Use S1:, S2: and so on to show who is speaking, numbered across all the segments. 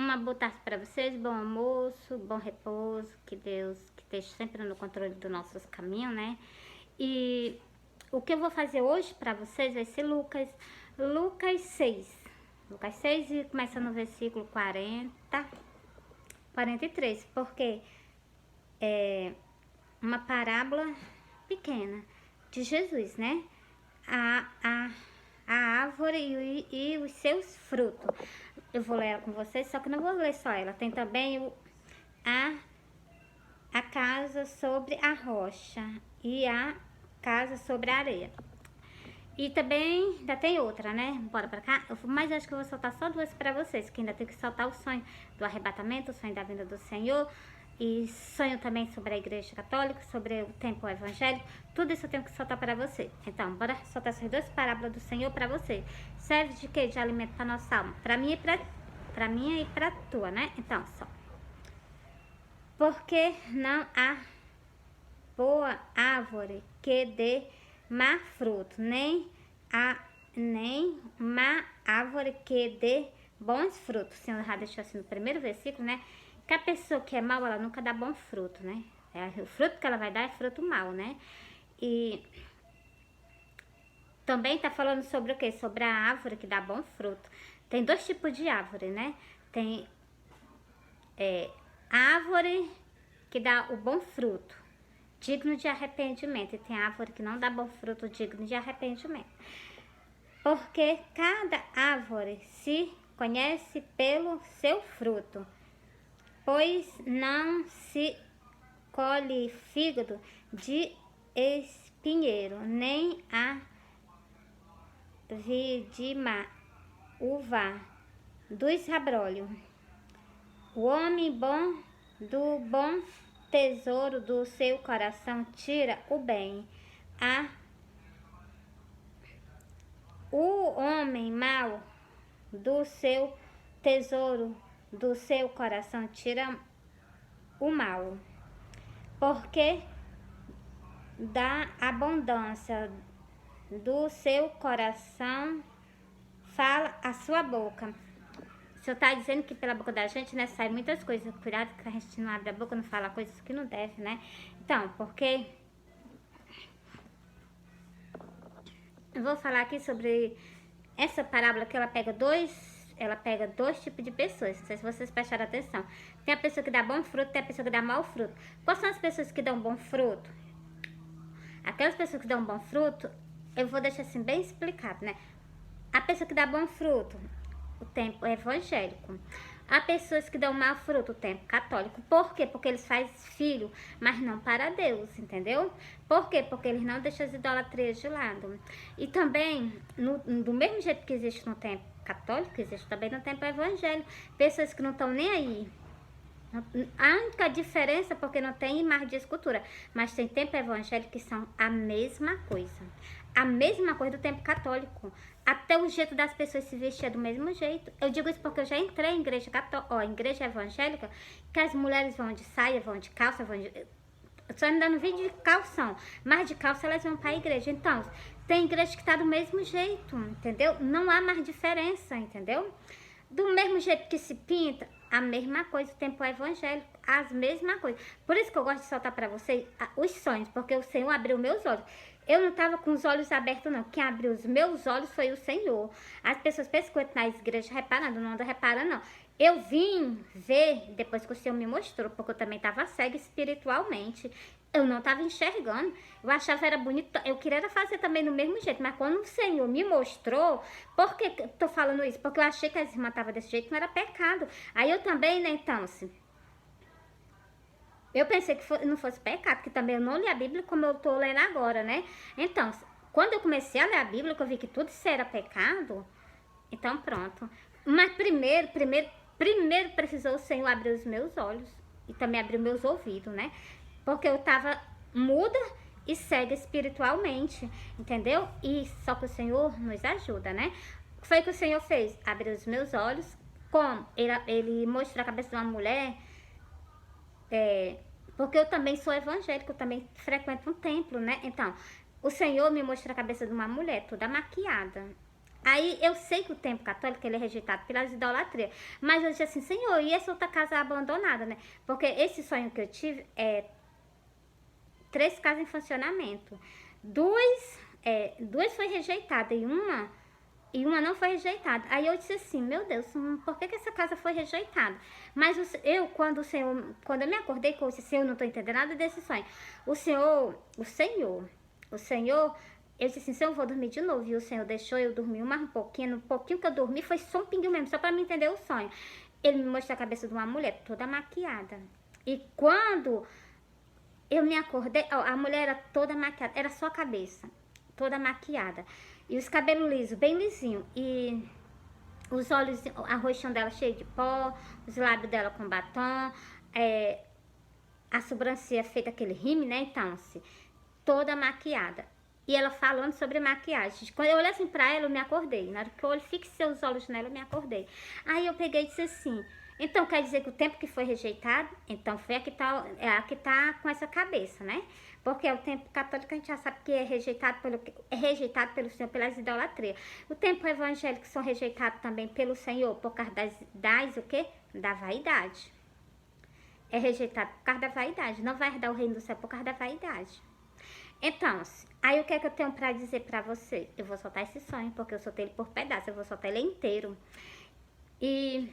S1: Uma boa tarde para vocês, bom almoço, bom repouso, que Deus que esteja sempre no controle dos nossos caminhos, né? E o que eu vou fazer hoje para vocês vai ser Lucas 6. Lucas 6 e começa no versículo 43, porque é uma parábola pequena de Jesus, né? A árvore e os seus frutos. Eu vou ler ela com vocês, só que não vou ler só ela. Tem também a casa sobre a rocha e a casa sobre a areia. E também ainda tem outra, né? Bora pra cá. Mas acho que eu vou soltar só duas pra vocês, que ainda tem que soltar o sonho do arrebatamento, o sonho da vinda do Senhor. E sonho também sobre a igreja católica, sobre o tempo evangélico. Tudo isso eu tenho que soltar para você. Então, bora soltar essas duas parábolas do Senhor para você. Serve de quê? De alimento para nossa alma. Para mim e para tua, né? Então, só. Porque não há boa árvore que dê má fruto, nem má árvore que dê bons frutos. O Senhor já deixou assim no primeiro versículo, né? Que a pessoa que é mal, ela nunca dá bom fruto, né? O fruto que ela vai dar é fruto mal, né? E também tá falando sobre o quê? Sobre a árvore que dá bom fruto. Tem dois tipos de árvore, né? Tem árvore que dá o bom fruto, digno de arrependimento. E tem árvore que não dá bom fruto, digno de arrependimento. Porque cada árvore se conhece pelo seu fruto. Pois não se colhe fígado de espinheiro, nem a vidima uva dos abrolhos. O homem bom do bom tesouro do seu coração tira o bem. O homem mau do seu tesouro do seu coração tira o mal, porque da abundância do seu coração fala a sua boca. O Senhor está dizendo que pela boca da gente, né, sai muitas coisas. Cuidado que a gente não abre a boca, não fala coisas que não deve, né? Então, porque eu vou falar aqui sobre essa parábola que ela pega dois tipos de pessoas. Não sei se vocês prestaram atenção. Tem a pessoa que dá bom fruto, tem a pessoa que dá mau fruto. Quais são as pessoas que dão bom fruto? Aquelas pessoas que dão bom fruto, eu vou deixar assim bem explicado, né? A pessoa que dá bom fruto, o tempo evangélico. Há pessoas que dão mau fruto, o tempo católico. Por quê? Porque eles fazem filho, mas não para Deus, entendeu? Por quê? Porque eles não deixam as idolatrias de lado. E também, do mesmo jeito que existe no tempo católico, existe também no tempo evangélico. Pessoas que não estão nem aí. A única diferença é porque não tem imagem de escultura, mas tem tempo evangélico que são a mesma coisa. A mesma coisa do tempo católico. Até o jeito das pessoas se vestir é do mesmo jeito. Eu digo isso porque eu já entrei em igreja católica, em igreja evangélica, que as mulheres vão de saia, vão de calça, vão de... Eu só ainda não vi de calção, mas de calça elas vão para a igreja. Então, tem igreja que tá do mesmo jeito, entendeu? Não há mais diferença, entendeu? Do mesmo jeito que se pinta, a mesma coisa, o tempo evangélico, as mesmas coisas. Por isso que eu gosto de soltar para vocês os sonhos, porque o Senhor abriu meus olhos. Eu não estava com os olhos abertos, não. Quem abriu os meus olhos foi o Senhor. As pessoas pensam que eu entro nas igrejas reparando, não ando reparando, não. Eu vim ver depois que o Senhor me mostrou, porque eu também estava cega espiritualmente. Eu não estava enxergando. Eu achava era bonito. Eu queria fazer também do mesmo jeito. Mas quando o Senhor me mostrou... Por que eu tô falando isso? Porque eu achei que as irmãs estavam desse jeito, não era pecado. Aí eu também, né, então, assim... Eu pensei que não fosse pecado, que também eu não li a Bíblia como eu tô lendo agora, né? Então, quando eu comecei a ler a Bíblia, que eu vi que tudo isso era pecado, então pronto. Mas primeiro precisou o Senhor abrir os meus olhos e também abrir meus ouvidos, né? Porque eu tava muda e cega espiritualmente, entendeu? E só que o Senhor nos ajuda, né? O que foi que o Senhor fez? Abriu os meus olhos, como? Ele mostrou a cabeça de uma mulher... porque eu também sou evangélica, eu também frequento um templo, né? Então, o Senhor me mostrou a cabeça de uma mulher toda maquiada. Aí eu sei que o templo católico ele é rejeitado pelas idolatrias, mas eu disse assim, Senhor, e essa outra casa abandonada, né? Porque esse sonho que eu tive é 3 casas em funcionamento. Duas foi rejeitada e uma não foi rejeitada. Aí eu disse assim, meu Deus, por que essa casa foi rejeitada? Mas quando eu me acordei com esse Senhor, não estou entendendo nada desse sonho. O Senhor, eu disse assim, Senhor, eu vou dormir de novo. E o Senhor deixou eu dormir mais um pouquinho. No pouquinho que eu dormi, foi só um pinguinho mesmo, só para me entender o sonho. Ele me mostrou a cabeça de uma mulher toda maquiada. E quando eu me acordei, a mulher era toda maquiada, era só a cabeça, toda maquiada. E os cabelos lisos, bem lisinho. E os olhos, a roxinha dela cheia de pó, os lábios dela com batom, a sobrancelha feita aquele rime, né? Então, assim, toda maquiada. E ela falando sobre maquiagem. Quando eu olhei assim pra ela, eu me acordei. Na hora que eu fixei os olhos nela, eu me acordei. Aí eu peguei e disse assim, então quer dizer que o tempo que foi rejeitado, então foi a que tá com essa cabeça, né? Porque o templo católico a gente já sabe que é rejeitado pelo Senhor pelas idolatrias. O templo evangélico são rejeitados também pelo Senhor por causa o quê? Da vaidade. É rejeitado por causa da vaidade. Não vai herdar o reino do céu por causa da vaidade. Então, aí o que é que eu tenho pra dizer pra você? Eu vou soltar esse sonho, porque eu soltei ele por pedaços, eu vou soltar ele inteiro. E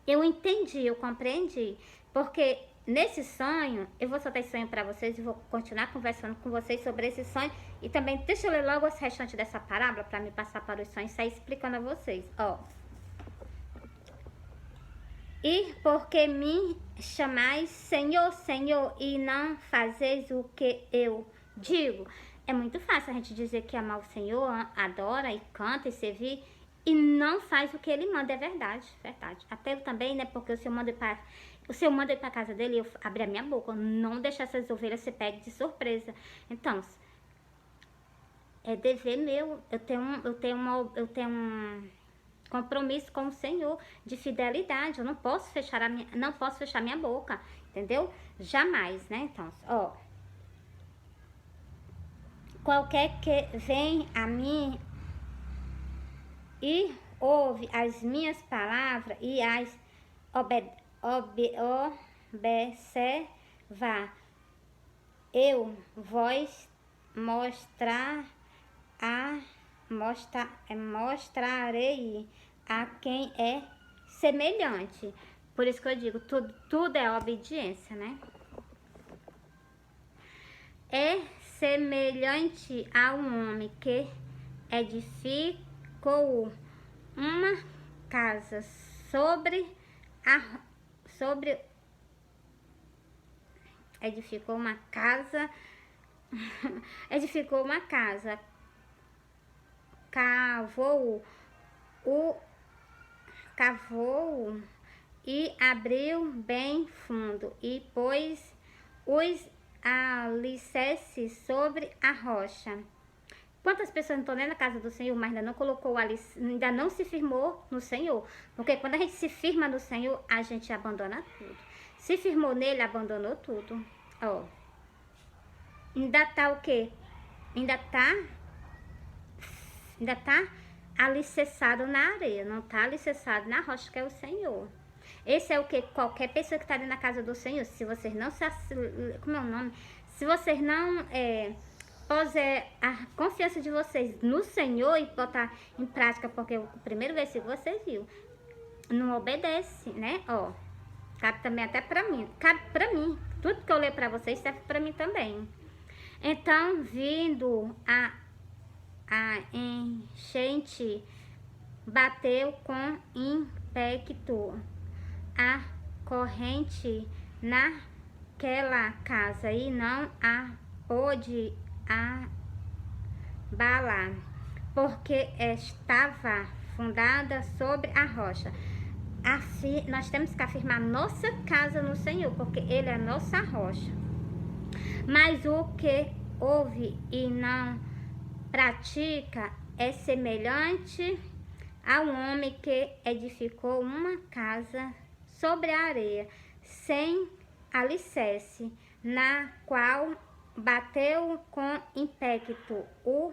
S1: eu entendi, eu compreendi, porque nesse sonho, eu vou soltar esse sonho pra vocês e vou continuar conversando com vocês sobre esse sonho. E também, deixa eu ler logo os restantes dessa parábola pra me passar para os sonhos e sair explicando a vocês, ó. E porque me chamais Senhor, Senhor, e não fazeis o que eu digo. É muito fácil a gente dizer que ama o Senhor, adora e canta e servir, e não faz o que ele manda, é verdade, verdade. Até eu também, né, porque o Senhor manda ir para casa dele e eu abrir a minha boca, não deixar essas ovelhas ser pegas de surpresa. Então, é dever meu, eu tenho um compromisso com o Senhor de fidelidade. Eu não posso fechar minha boca, entendeu? Jamais, né? Então, ó, qualquer que vem a mim e ouve as minhas palavras e as observar, eu vos mostrarei a quem é semelhante. Por isso que eu digo, tudo é obediência, né? É semelhante a um homem que edificou uma casa edificou uma casa edificou uma casa, cavou e abriu bem fundo e pôs os alicerces sobre a rocha. Quantas pessoas não estão nem na casa do Senhor, mas ainda não colocou ainda não se firmou no Senhor? Porque quando a gente se firma no Senhor, a gente abandona tudo. Se firmou nele, abandonou tudo. Ó, ainda tá o quê? Ainda tá alicerçado na areia, não tá alicerçado na rocha, que é o Senhor. Esse é o que qualquer pessoa que está ali na casa do Senhor, se vocês não como é o nome? Se vocês não puser a confiança de vocês no Senhor e botar em prática, porque o primeiro versículo vocês viram, não obedece, né? Ó, cabe também até pra mim, cabe pra mim. Tudo que eu leio pra vocês serve pra mim também. Então, vindo a enchente, bateu com ímpeto a corrente naquela casa e não a pôde abalar, porque estava fundada sobre a rocha. Nós temos que afirmar nossa casa no Senhor, porque Ele é a nossa rocha. Mas o que ouve e não pratica é semelhante a um homem que edificou uma casa sobre a areia, sem alicerce, na qual bateu com ímpeto o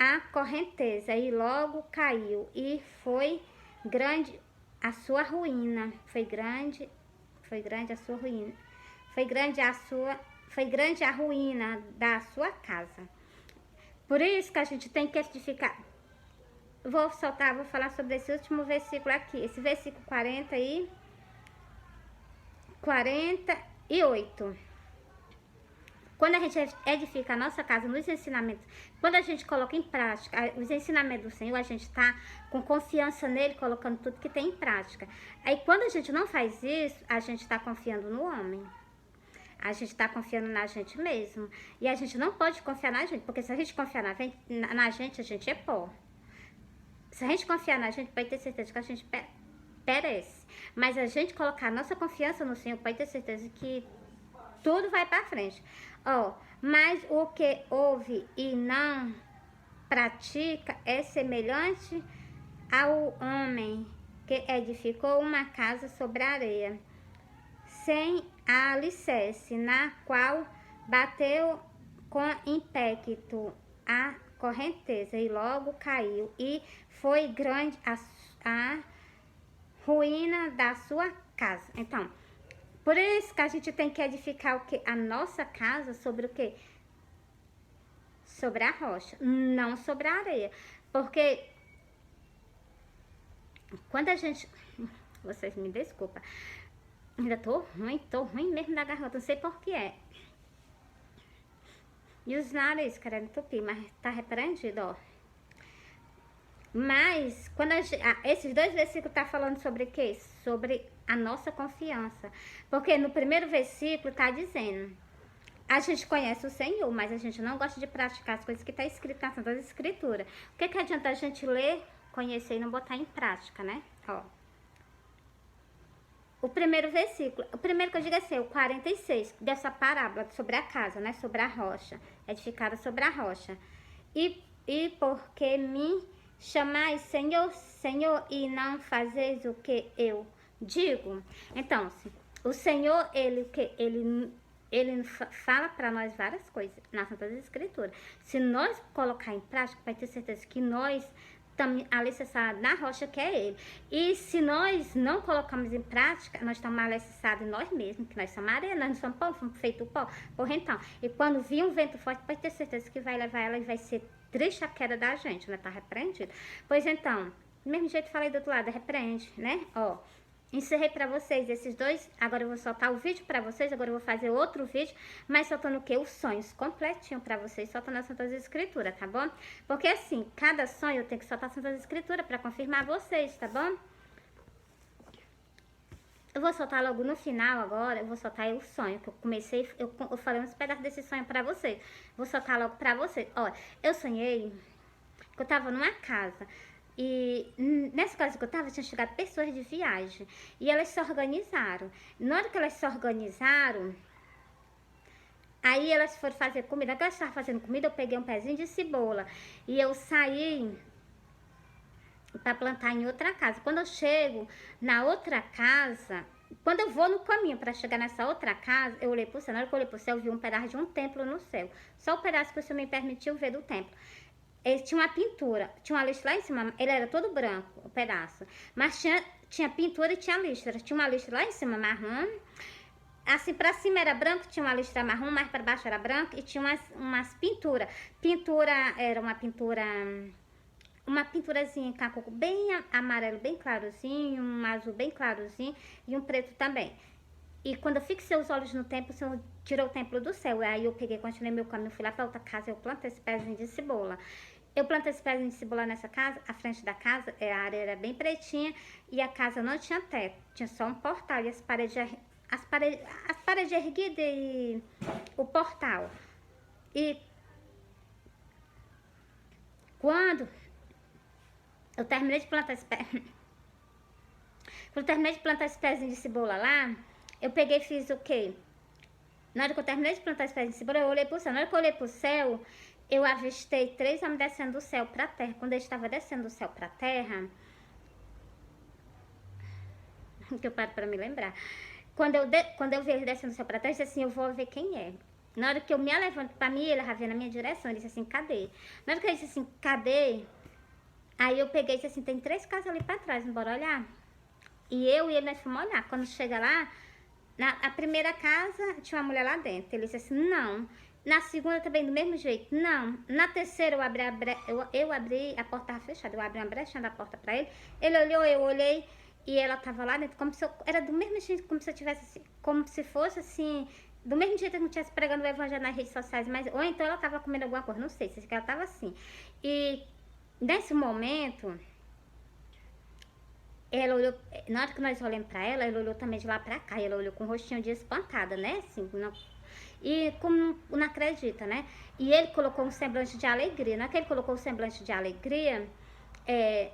S1: a correnteza, e logo caiu, e foi grande a sua ruína. Foi grande a sua ruína. Foi grande a ruína da sua casa. Por isso que a gente tem que edificar. Vou falar sobre esse último versículo aqui. Esse versículo 48. Quando a gente edifica a nossa casa nos ensinamentos, quando a gente coloca em prática os ensinamentos do Senhor, a gente está com confiança nele, colocando tudo que tem em prática. Aí quando a gente não faz isso, a gente está confiando no homem. A gente está confiando na gente mesmo. E a gente não pode confiar na gente, porque se a gente confiar na gente, a gente é pó. Se a gente confiar na gente, pode ter certeza que a gente perece. Mas a gente colocar a nossa confiança no Senhor, pode ter certeza que tudo vai para frente. Mas o que ouve e não pratica é semelhante ao homem que edificou uma casa sobre a areia, sem alicerce, na qual bateu com impéto a correnteza, e logo caiu, e foi grande a ruína da sua casa. Então, por isso que a gente tem que edificar o quê? A nossa casa sobre o quê? Sobre a rocha, não sobre a areia. Porque quando a gente... Vocês me desculpem. Ainda tô ruim mesmo da garganta, não sei por que é. E os narizes querendo entupir, mas tá repreendido, ó. Mas, quando esses dois versículos tá falando sobre o quê? Sobre a nossa confiança. Porque no primeiro versículo tá dizendo: a gente conhece o Senhor, mas a gente não gosta de praticar as coisas que tá escrito na Santa Escritura. O que adianta a gente ler, conhecer e não botar em prática, né? Ó. O primeiro versículo, o primeiro que eu digo assim, o 46, dessa parábola sobre a casa, né? Sobre a rocha, edificada sobre a rocha. E porque me chamais Senhor, Senhor, e não fazeis o que eu digo? Então, o Senhor, ele fala para nós várias coisas na Santa Escritura. Se nós colocar em prática, vai ter certeza que nós estamos alicerçados na rocha, que é ele. E se nós não colocamos em prática, nós estamos alicerçados em nós mesmos, que nós somos areia, nós não somos pó, fomos feitos pó. Porra, então, e quando vir um vento forte, pode ter certeza que vai levar ela e vai ser triste a queda da gente, né? Tá repreendido. Pois então, do mesmo jeito que falei do outro lado, repreende, né? Ó, encerrei pra vocês esses dois. Agora eu vou soltar o vídeo pra vocês. Agora eu vou fazer outro vídeo, mas soltando o quê? Os sonhos completinho pra vocês, soltando as Santas Escrituras, tá bom? Porque assim, cada sonho eu tenho que soltar as Santas Escrituras pra confirmar vocês, tá bom? Eu vou soltar logo no final agora, eu vou soltar aí o sonho, que eu comecei, eu falei uns pedaços desse sonho pra vocês. Vou soltar logo pra vocês. Olha, eu sonhei que eu tava numa casa. E nessa casa que eu tava, tinha chegado pessoas de viagem. E elas se organizaram. Na hora que elas se organizaram, aí elas foram fazer comida. Na hora que elas estavam fazendo comida, eu peguei um pezinho de cebola. E eu saí para plantar em outra casa. Quando eu chego na outra casa, quando eu vou no caminho para chegar nessa outra casa, eu olhei pro céu. Na hora que eu olhei pro céu, eu vi um pedaço de um templo no céu. Só o pedaço que o Senhor me permitiu ver do templo. Ele tinha uma pintura, tinha uma listra lá em cima, ele era todo branco, o pedaço. Mas tinha pintura e tinha listra. Tinha uma listra lá em cima, marrom. Assim, pra cima era branco, tinha uma listra marrom, mais pra baixo era branco. E tinha umas pinturas. Era uma pinturazinha com a coco bem amarelo, bem clarozinho, um azul bem clarozinho e um preto também. E quando eu fixei os olhos no templo, o Senhor tirou o templo do céu. Aí eu peguei, continuei meu caminho, fui lá pra outra casa, eu plantei esse pezinho de cebola. Eu plantei esse pezinho de cebola nessa casa, a frente da casa, a área era bem pretinha e a casa não tinha teto, tinha só um portal e as paredes erguidas e o portal. E quando eu terminei de plantar esse pé, quando eu terminei de plantar esse pezinho de cebola lá, eu peguei e fiz o quê? Na hora que eu terminei de plantar esse pezinho de cebola, eu olhei pro céu. Na hora que eu olhei pro céu, eu avistei 3 homens descendo do céu pra terra. Quando eles estavam descendo do céu pra terra, que eu paro pra me lembrar. Quando eu vi eles descendo do céu pra terra, eu disse assim, eu vou ver quem é. Na hora que eu me levanto pra mim, ele já veio na minha direção. Ele disse assim, cadê? Na hora que ele disse assim, cadê? Aí eu peguei e disse assim, tem 3 casas ali pra trás, bora olhar. E eu e ele, nós fomos olhar. Quando chega lá, a primeira casa, tinha uma mulher lá dentro. Ele disse assim, não. Na segunda também do mesmo jeito, não. Na terceira eu abri eu abri, a porta estava fechada, eu abri uma brechinha da porta pra ele. Ele olhou, eu olhei, e ela tava lá dentro, como se eu, era do mesmo jeito, como se eu tivesse assim, como se fosse assim, do mesmo jeito que eu não estivesse pregando o evangelho nas redes sociais, mas, ou então ela tava comendo alguma coisa, não sei, se ela tava assim. E nesse momento, ela olhou, na hora que nós olhamos pra ela, ela olhou também de lá pra cá, e ela olhou com um rostinho de espantada, né, assim, não, e como não acredita, né, e ele colocou um semblante de alegria, na hora que ele colocou o semblante de alegria, é,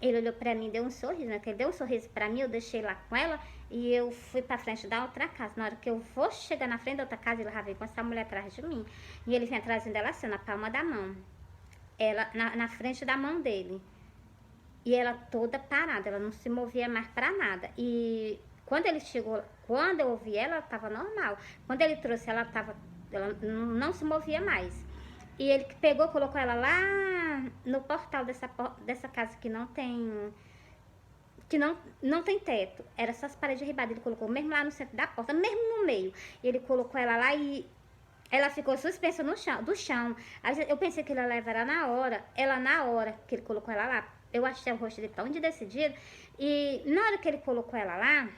S1: ele olhou pra mim e deu um sorriso, né, que ele deu um sorriso pra mim, eu deixei lá com ela, e eu fui pra frente da outra casa, na hora que eu vou chegar na frente da outra casa, ele já veio com essa mulher atrás de mim, e ele vinha trazendo ela assim, na palma da mão, ela na frente da mão dele, e ela toda parada, ela não se movia mais pra nada. E quando ele chegou, quando eu ouvi ela, ela tava normal. Quando ele trouxe ela, ela não se movia mais. E ele pegou, colocou ela lá no portal dessa casa que não tem teto. Era só as paredes derribadas. Ele colocou mesmo lá no centro da porta, mesmo no meio. E ele colocou ela lá e ela ficou suspensa no chão, do chão. Eu pensei que ele ia levar ela na hora. Ela, na hora que ele colocou ela lá, eu achei o rosto dele tão de decidido. E na hora que ele colocou ela lá,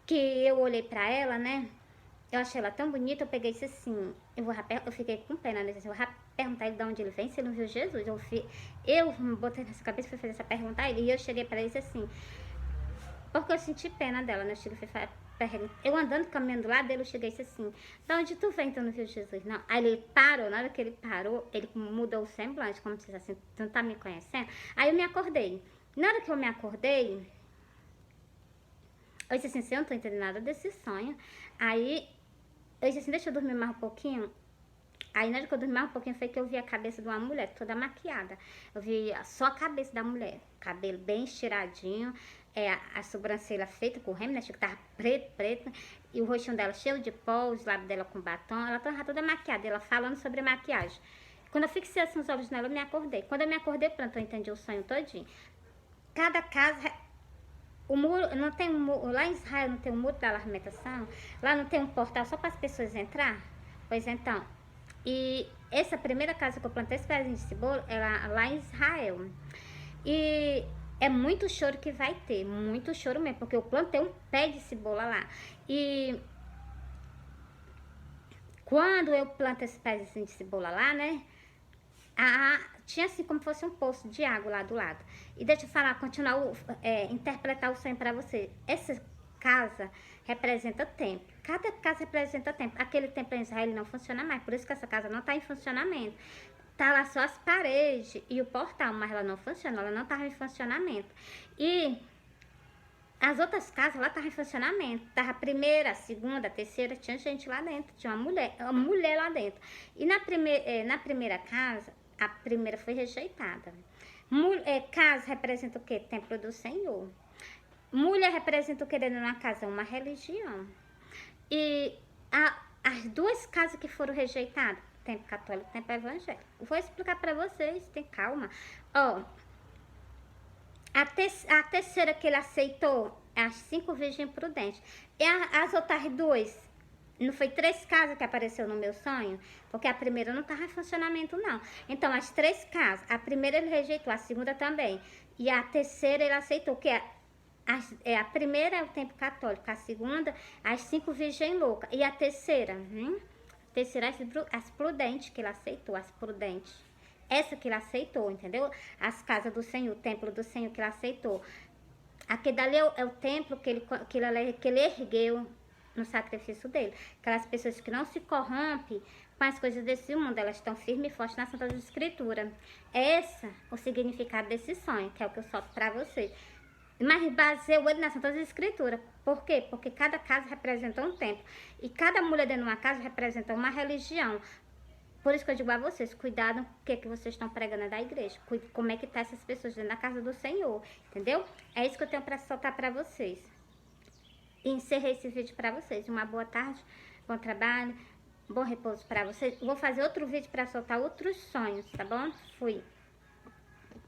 S1: que eu olhei pra ela, né? Eu achei ela tão bonita, eu peguei isso assim. Eu fiquei com pena, né? Eu vou perguntar ele de onde ele vem, se ele não viu Jesus. Eu botei nessa cabeça, fui fazer essa pergunta a ele. E eu cheguei pra ele e disse assim, porque eu senti pena dela, né? Eu andando, caminhando do lado dele, eu cheguei e disse assim, da onde tu vem, tu não viu Jesus? Não. Aí ele parou, na hora que ele parou, ele mudou o semblante, como se assim, tu não tá me conhecendo? Aí eu me acordei. Na hora que eu me acordei, eu disse assim, eu não tô entendendo nada desse sonho. Aí eu disse assim, deixa eu dormir mais um pouquinho. Aí na hora que eu dormi mais um pouquinho foi que eu vi a cabeça de uma mulher toda maquiada. Eu vi só a cabeça da mulher, cabelo bem estiradinho, a sobrancelha feita com remo, né? Achei que tava preto, e o rostinho dela cheio de pó, os lábios dela com batom, ela tava toda maquiada, ela falando sobre maquiagem. Quando eu fixei assim os olhos nela, eu me acordei. Quando eu me acordei, pronto, eu entendi o sonho todinho. Cada casa, o muro, não tem um muro, lá em Israel não tem um muro da lamentação, lá não tem um portal só para as pessoas entrar? Pois então, e essa primeira casa que eu plantei esse pezinho de cebola era lá em Israel. E é muito choro que vai ter, muito choro mesmo, porque eu plantei um pé de cebola lá. E quando eu plantei esse pezinho de cebola lá, né? Tinha assim como fosse um poço de água lá do lado. E deixa eu falar, continuar, interpretar o sonho para você. Essa casa representa tempo. Cada casa representa tempo. Aquele templo em Israel não funciona mais, por isso que essa casa não está em funcionamento. Tá lá só as paredes e o portal, mas ela não funciona, ela não estava em funcionamento. E as outras casas lá estavam em funcionamento. Tava a primeira, a segunda, a terceira, tinha gente lá dentro, tinha uma mulher lá dentro. E na primeira casa, a primeira foi rejeitada. Casa representa o quê? Templo do Senhor. Mulher representa o que dentro de uma casa? Uma religião. E as 2 casas que foram rejeitadas, templo católico e templo evangélico. Vou explicar para vocês, tem calma. Ó, a terceira que ele aceitou é as 5 virgens prudentes. E as outras 2, não foi 3 casas que apareceu no meu sonho? Porque a primeira não estava em funcionamento, não. Então, as 3 casas, a primeira ele rejeitou, a segunda também. E a terceira ele aceitou, que a primeira é o templo católico, a segunda, as 5 virgens loucas. E a terceira, terceira, as prudentes, que ele aceitou, as prudentes. Essa que ele aceitou, entendeu? As casas do Senhor, o templo do Senhor que ele aceitou. Aquele dali é o templo que ele ergueu no sacrifício dele. Aquelas pessoas que não se corrompem com as coisas desse mundo, elas estão firmes e fortes na Santa Escritura. Esse é o significado desse sonho, que é o que eu solto para vocês. Mas baseio ele na Santa Escritura. Por quê? Porque cada casa representa um templo. E cada mulher dentro de uma casa representa uma religião. Por isso que eu digo a vocês, cuidado com o que vocês estão pregando da igreja. Como é que tá essas pessoas dentro da casa do Senhor, entendeu? É isso que eu tenho para soltar para vocês. E encerrei esse vídeo para vocês. Uma boa tarde, bom trabalho, bom repouso para vocês. Vou fazer outro vídeo para soltar outros sonhos, tá bom? Fui.